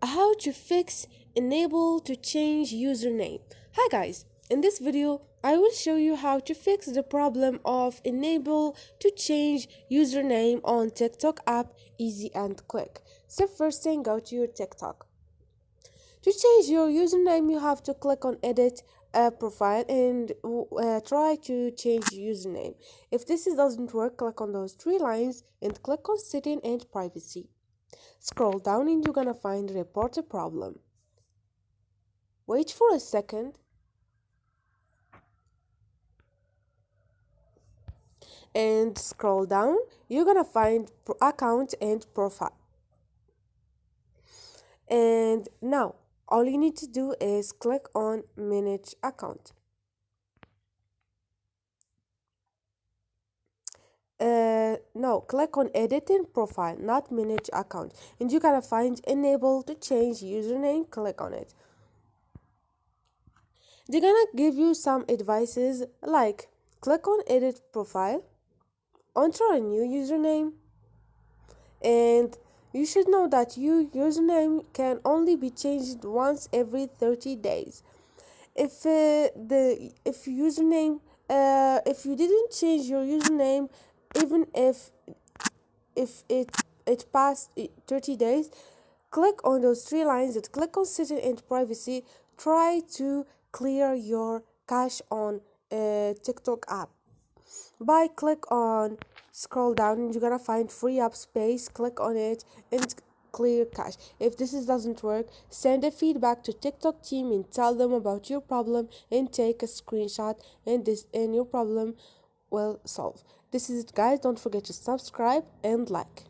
How to fix enable to change username. Hi guys, in this video I will show you how to fix the problem of enable to change username on TikTok app, easy and quick. So first thing, go to your TikTok. To change your username, you have to click on edit profile and try to change username. If this doesn't work, click on those three lines and click on setting and privacy. Scroll down and you're gonna find report a problem. Wait for a second and scroll down. You're gonna find account and profile. And now all you need to do is click on manage account. No, click on editing profile, not manage account, and you're gonna find enable to change username. Click on it. They're gonna give you some advices like click on edit profile, enter a new username, and you should know that your username can only be changed once every 30 days. If if you didn't change your username, even if it passed 30 days, click on those three lines and click on setting and privacy. Try to clear your cache on TikTok app by click on scroll down and you're gonna find free up space. Click on it and clear cache. If this doesn't work, send a feedback to TikTok team and tell them about your problem and take a screenshot, and your problem will solve. This is it guys, don't forget to subscribe and like.